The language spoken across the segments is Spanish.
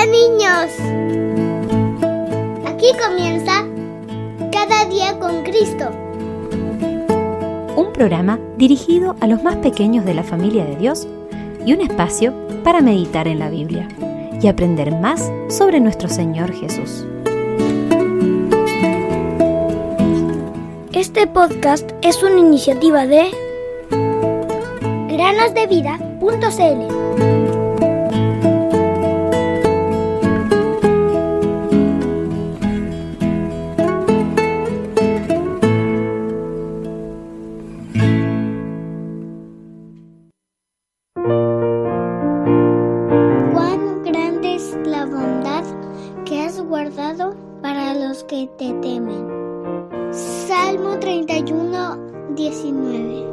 Hola niños, aquí comienza Cada día con Cristo, un programa dirigido a los más pequeños de la familia de Dios y un espacio para meditar en la Biblia y aprender más sobre nuestro Señor Jesús. Este podcast es una iniciativa de granosdevida.cl. cuán grande es la bondad que has guardado para los que te temen. Salmo 31, 19.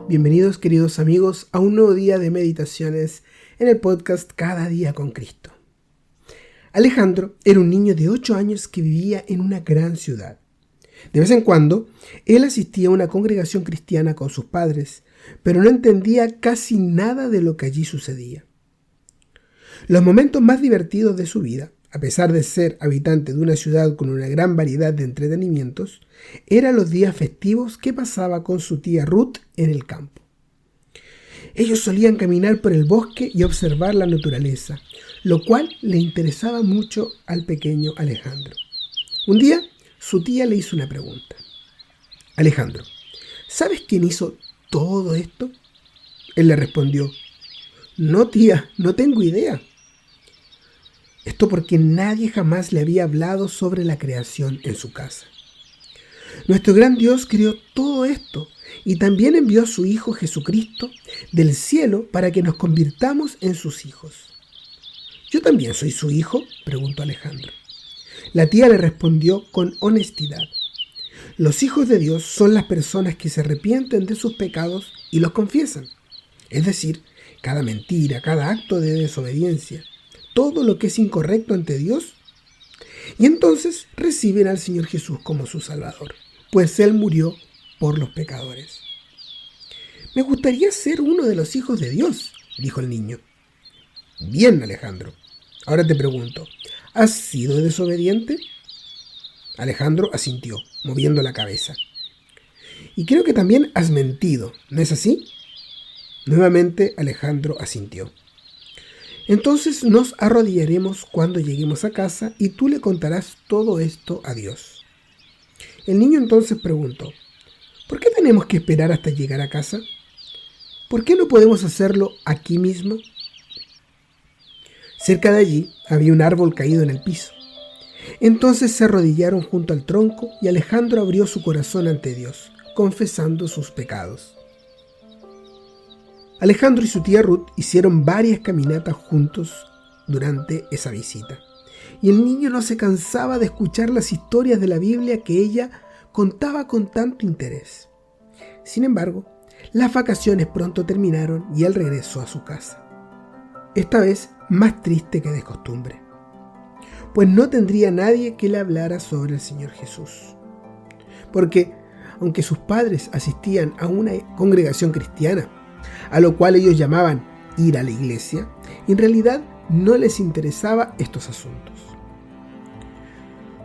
Bienvenidos, queridos amigos, a un nuevo día de meditaciones en el podcast Cada día con Cristo. Alejandro era un niño de 8 años que vivía en una gran ciudad. De vez en cuando, él asistía a una congregación cristiana con sus padres, pero no entendía casi nada de lo que allí sucedía. Los momentos más divertidos de su vida, a pesar de ser habitante de una ciudad con una gran variedad de entretenimientos, eran los días festivos que pasaba con su tía Ruth en el campo. Ellos solían caminar por el bosque y observar la naturaleza, lo cual le interesaba mucho al pequeño Alejandro. Un día, su tía le hizo una pregunta. Alejandro, ¿sabes quién hizo todo esto? Él le respondió, no tía, no tengo idea. Esto porque nadie jamás le había hablado sobre la creación en su casa. Nuestro gran Dios creó todo esto y también envió a su Hijo Jesucristo del cielo para que nos convirtamos en sus hijos. ¿Yo también soy su hijo?, preguntó Alejandro. La tía le respondió con honestidad. Los hijos de Dios son las personas que se arrepienten de sus pecados y los confiesan. Es decir, cada mentira, cada acto de desobediencia, todo lo que es incorrecto ante Dios. Y entonces reciben al Señor Jesús como su Salvador, pues Él murió por los pecadores. Me gustaría ser uno de los hijos de Dios, dijo el niño. Bien, Alejandro. Ahora te pregunto, ¿has sido desobediente? Alejandro asintió, moviendo la cabeza. Y creo que también has mentido, ¿no es así? Nuevamente Alejandro asintió. Entonces nos arrodillaremos cuando lleguemos a casa y tú le contarás todo esto a Dios. El niño entonces preguntó, ¿por qué tenemos que esperar hasta llegar a casa? ¿Por qué no podemos hacerlo aquí mismo? Cerca de allí había un árbol caído en el piso. Entonces se arrodillaron junto al tronco y Alejandro abrió su corazón ante Dios, confesando sus pecados. Alejandro y su tía Ruth hicieron varias caminatas juntos durante esa visita. Y el niño no se cansaba de escuchar las historias de la Biblia que ella contaba con tanto interés. Sin embargo, las vacaciones pronto terminaron y él regresó a su casa. Esta vez más triste que de costumbre, pues no tendría nadie que le hablara sobre el Señor Jesús. Porque, aunque sus padres asistían a una congregación cristiana, a lo cual ellos llamaban ir a la iglesia, en realidad no les interesaba estos asuntos.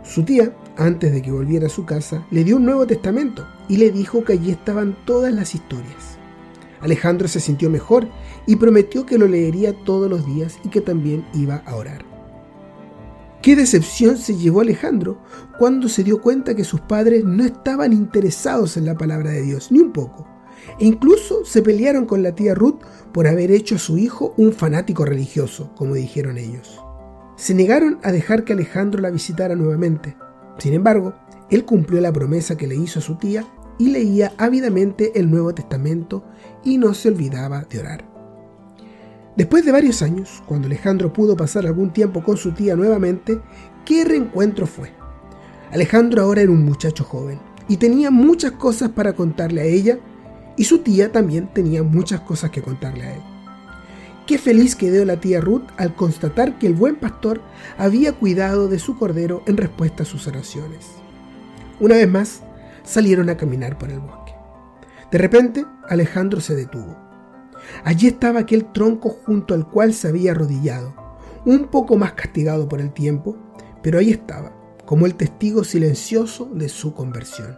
Su tía, antes de que volviera a su casa, le dio un Nuevo Testamento y le dijo que allí estaban todas las historias. Alejandro se sintió mejor y prometió que lo leería todos los días y que también iba a orar. ¡Qué decepción se llevó Alejandro cuando se dio cuenta que sus padres no estaban interesados en la palabra de Dios, ni un poco! E incluso se pelearon con la tía Ruth por haber hecho a su hijo un fanático religioso, como dijeron ellos. Se negaron a dejar que Alejandro la visitara nuevamente. Sin embargo, él cumplió la promesa que le hizo a su tía y leía ávidamente el Nuevo Testamento y no se olvidaba de orar. Después de varios años, cuando Alejandro pudo pasar algún tiempo con su tía nuevamente, ¿qué reencuentro fue? Alejandro ahora era un muchacho joven y tenía muchas cosas para contarle a ella, y su tía también tenía muchas cosas que contarle a él. Qué feliz quedó la tía Ruth al constatar que el buen pastor había cuidado de su cordero en respuesta a sus oraciones. Una vez más, salieron a caminar por el bosque. De repente, Alejandro se detuvo. Allí estaba aquel tronco junto al cual se había arrodillado, un poco más castigado por el tiempo, pero ahí estaba, como el testigo silencioso de su conversión.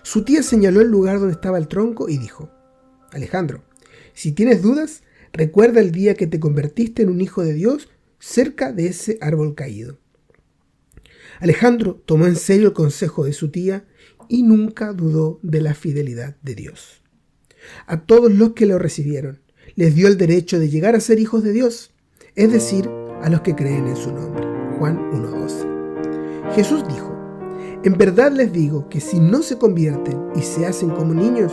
Su tía señaló el lugar donde estaba el tronco y dijo: Alejandro, si tienes dudas, recuerda el día que te convertiste en un hijo de Dios cerca de ese árbol caído. Alejandro tomó en serio el consejo de su tía y nunca dudó de la fidelidad de Dios. A todos los que lo recibieron, les dio el derecho de llegar a ser hijos de Dios, es decir, a los que creen en su nombre. Juan 1:12. Jesús dijo: en verdad les digo que si no se convierten y se hacen como niños,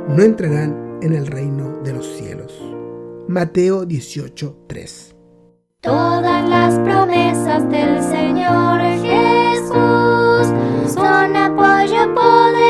no entrarán en el reino de los cielos. Mateo 18:3. Todas las promesas del Señor Jesús son apoyo poderoso